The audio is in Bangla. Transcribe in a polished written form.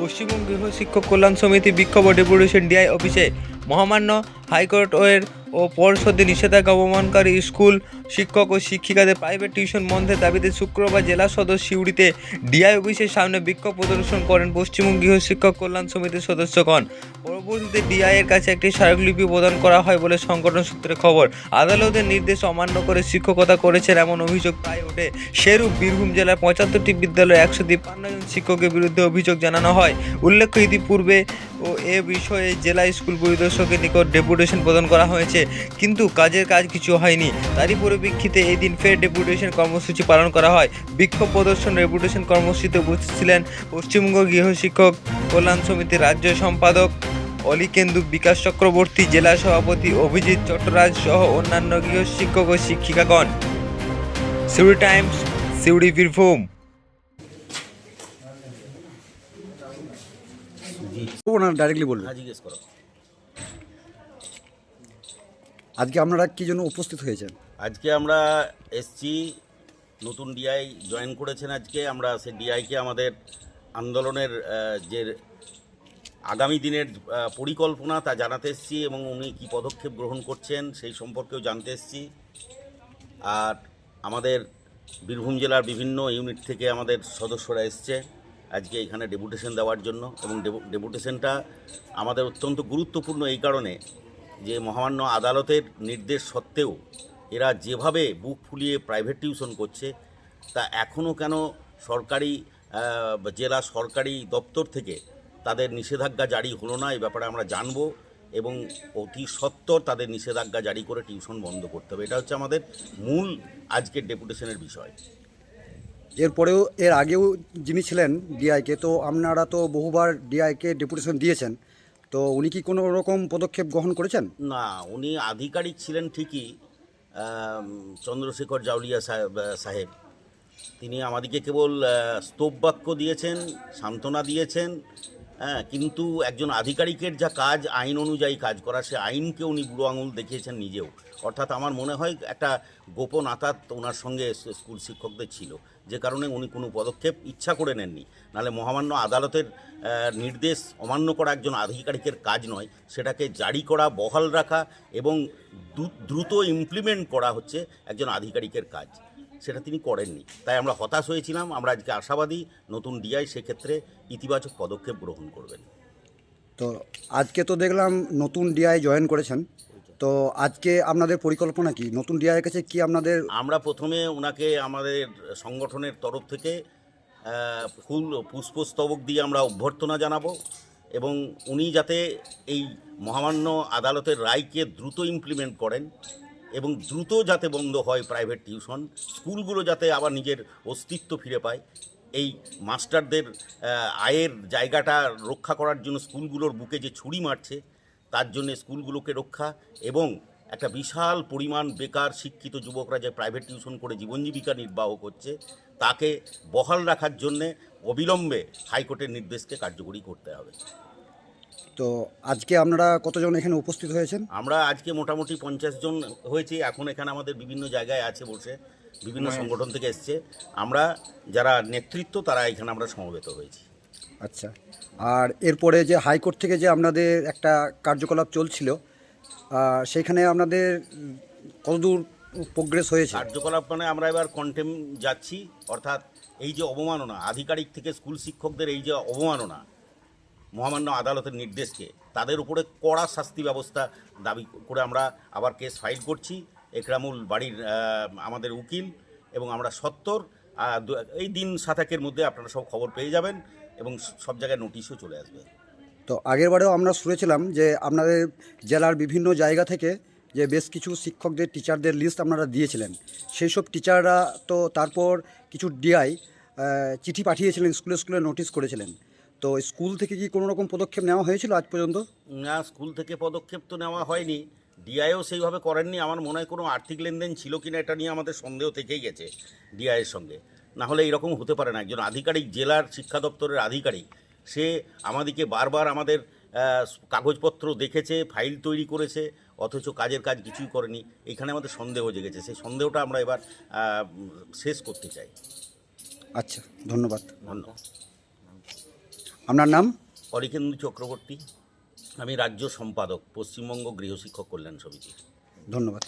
পশ্চিমবঙ্গ গৃহ শিক্ষক কল্যাণ সমিতি বিক্ষোভ ও ডেপুটেশন ডিআই অফিসে মহামান্য হাইকোর্ট ও পর্ষদের নিষেধাজ্ঞা অবমাননকারী স্কুল শিক্ষক ও শিক্ষিকাদের প্রাইভেট টিউশন বন্ধের দাবিতে শুক্রবার জেলা সদর সিউড়িতে ডিআই অফিসের সামনে বিক্ষোভ প্রদর্শন করেন পশ্চিমবঙ্গ গৃহ শিক্ষক কল্যাণ সমিতির সদস্যগণ। পরবর্তীতে ডিআইয়ের কাছে একটি স্মারকলিপি প্রদান করা হয় বলে সংগঠন সূত্রে খবর। আদালতের নির্দেশ অমান্য করে শিক্ষকতা করেছেন এমন অভিযোগ প্রায় ওঠে। সেরূপ বীরভূম জেলার ৭৫টি বিদ্যালয়ে ১৫৩ জন শিক্ষকের বিরুদ্ধে অভিযোগ জানানো হয়। উল্লেখ্য, ইতিপূর্বে এ বিষয়ে জেলা স্কুল পরিদর্শকের নিকট ডেপুটেশন প্রদান করা হয়েছে, কিন্তু কাজ কিছু হয়নি। তারই পরিপ্রেক্ষিতে এই দিন ফের ডেপুটেশন কর্মসূচি পালন করা হয়। বিক্ষোভ প্রদর্শন ডেপুটেশন কর্মসূচিতে উপস্থিত ছিলেন পশ্চিমবঙ্গ গৃহ শিক্ষক কল্যাণ সমিতির রাজ্য সম্পাদক অলিকেন্দু বিকাশ চক্রবর্তী, জেলা সভাপতি অভিজিৎ চট্টরাজ সহ অন্যান্য গৃহ শিক্ষক ও শিক্ষিকাগণ। সিউড়ি টাইমস, সিউড়ি, বীরভূম। ওনারা ডাইরেক্টলি বলবেন। জিজ্ঞেস করো। আজকে আপনারা কি জন্য উপস্থিত হয়েছেন? আজকে আমরা এসছি, নতুন ডিআই জয়েন করেছেন আজকে। আমরা সেই ডিআইকে আমাদের আন্দোলনের যে আগামী দিনের পরিকল্পনা তা জানাতে এসছি এবং উনি কী পদক্ষেপ গ্রহণ করছেন সেই সম্পর্কেও জানতে এসছি। আর আমাদের বীরভূম জেলার বিভিন্ন ইউনিট থেকে আমাদের সদস্যরা এসছে আজকে এখানে ডেপুটেশন দেওয়ার জন্য, এবং ডেপুটেশনটা আমাদের অত্যন্ত গুরুত্বপূর্ণ এই কারণে যে মহামান্য আদালতের নির্দেশ সত্ত্বেও এরা যেভাবে বুক ফুলিয়ে প্রাইভেট টিউশন করছে তা এখনও কেন সরকারি জেলা সরকারি দপ্তর থেকে তাদের নিষেধাজ্ঞা জারি হলো না, এই ব্যাপারে আমরা জানব এবং অতি সত্বর তাদের নিষেধাজ্ঞা জারি করে টিউশন বন্ধ করতে হবে। এটা হচ্ছে আমাদের মূল আজকের ডেপুটেশনের বিষয়। এরপরেও এর আগেও যিনি ছিলেন ডিআইকে, তো আপনারা তো বহুবার ডিআইকে ডেপুটেশন দিয়েছেন, তো উনি কি কোনো রকম পদক্ষেপ গ্রহণ করেছেন? না, উনি আধিকারিক ছিলেন ঠিকই, চন্দ্রশেখর জাউলিয়া সাহেব। তিনি আমাদেরকে কেবল স্তববাক্য দিয়েছেন, সান্ত্বনা দিয়েছেন, কিন্তু একজন আধিকারিকের যা কাজ, আইন অনুযায়ী কাজ করা, সে আইনকে উনি বুড়ো আঙুল দেখিয়েছেন নিজেও। অর্থাৎ আমার মনে হয় একটা গোপন আঘাত ওনার সঙ্গে স্কুল শিক্ষকদের ছিল, যে কারণে উনি কোনো পদক্ষেপ ইচ্ছা করে নেননি। নাহলে মহামান্য আদালতের নির্দেশ অমান্য করা একজন আধিকারিকের কাজ নয়, সেটাকে জারি করা, বহাল রাখা এবং দ্রুত ইমপ্লিমেন্ট করা হচ্ছে একজন আধিকারিকের কাজ। সেটা তিনি করেননি, তাই আমরা হতাশ হয়েছিলাম। আমরা আজকে আশাবাদী নতুন ডিআই সেক্ষেত্রে ইতিবাচক পদক্ষেপ গ্রহণ করবেন। তো আজকে তো দেখলাম নতুন ডিআই জয়েন করেছেন, তো আজকে আপনাদের পরিকল্পনা কি? নতুন ডিআইয়ের কাছে কি আপনাদের? আমরা প্রথমে ওনাকে আমাদের সংগঠনের তরফ থেকে ফুল পুষ্পস্তবক দিয়ে আমরা অভ্যর্থনা জানাবো এবং উনি যাতে এই মহামান্য আদালতের রায়কে দ্রুত ইমপ্লিমেন্ট করেন এবং দ্রুত যাতে বন্ধ হয় প্রাইভেট টিউশন, স্কুলগুলো যাতে আবার নিজের অস্তিত্ব ফিরে পায়। এই মাস্টারদের আয়ের জায়গাটা রক্ষা করার জন্য স্কুলগুলোর বুকে যে ছুরি মারছে, তার জন্য স্কুলগুলোকে রক্ষা এবং একটা বিশাল পরিমাণ বেকার শিক্ষিত যুবকরা যে প্রাইভেট টিউশন করে জীবন জীবিকা নির্বাহ করছে, তাকে বহাল রাখার জন্যে অবিলম্বে হাইকোর্টের নির্দেশকে কার্যকরী করতে হবে। তো আজকে আপনারা কতজন এখানে উপস্থিত হয়েছেন? আমরা আজকে মোটামুটি 50 জন হয়েছি। এখন এখানে আমাদের বিভিন্ন জায়গায় আছে বসে, বিভিন্ন সংগঠন থেকে এসছে। আমরা যারা নেতৃত্ব তারা এখানে আমরা সমবেত হয়েছি। আচ্ছা, আর এরপরে যে হাইকোর্ট থেকে যে আপনাদের একটা কার্যকলাপ চলছিল, সেইখানে আপনাদের কতদূর প্রোগ্রেস হয়েছে? কার্যকলাপ মানে আমরা এবার কন্টেম যাচ্ছি, অর্থাৎ এই যে অবমাননা, আধিকারিক থেকে স্কুল শিক্ষকদের এই যে অবমাননা মহামান্য আদালতের নির্দেশকে, তাদের উপরে কড়া শাস্তি ব্যবস্থা দাবি করে আমরা আবার কেস ফাইল করছি। একরামুল বাড়ির আমাদের উকিল, এবং আমরা সত্তর এই দিন 7-1 মধ্যে আপনারা সব খবর পেয়ে যাবেন এবং সব জায়গায় নোটিশও চলে আসবে। তো আগেরবারেও আমরা শুনেছিলাম যে আপনাদের জেলার বিভিন্ন জায়গা থেকে যে বেশ কিছু শিক্ষকদের, টিচারদের লিস্ট আপনারা দিয়েছিলেন। সেই সব টিচাররা তো তারপর কিছু ডিআই চিঠি পাঠিয়েছিলেন, স্কুলে স্কুলে নোটিশ করেছিলেন। তো স্কুল থেকে কি কোনো রকম পদক্ষেপ নেওয়া হয়েছিল আজ পর্যন্ত? না, স্কুল থেকে পদক্ষেপ তো নেওয়া হয়নি, ডিআইও সেইভাবে করেননি। আমার মনে হয় কোনো আর্থিক লেনদেন ছিল কিনা এটা নিয়ে আমাদের সন্দেহ থেকেই গেছে ডিআইয়ের সঙ্গে। না হলে এরকম হতে পারে না। একজন আধিকারিক, জেলার শিক্ষা দপ্তরের আধিকারিক, সে আমাদেরকে বারবার আমাদের কাগজপত্র দেখেছে, ফাইল তৈরি করেছে, অথচ কাজের কাজ কিছুই করেনি। এখানে আমাদের সন্দেহ জেগেছে, সেই সন্দেহটা আমরা এবার শেষ করতে চাই। আচ্ছা, ধন্যবাদ। ধন্যবাদ। আপনার নাম? অরিকেন্দু চক্রবর্তী, আমি রাজ্য সম্পাদক পশ্চিমবঙ্গ গৃহশিক্ষক কল্যাণ সমিতি। ধন্যবাদ।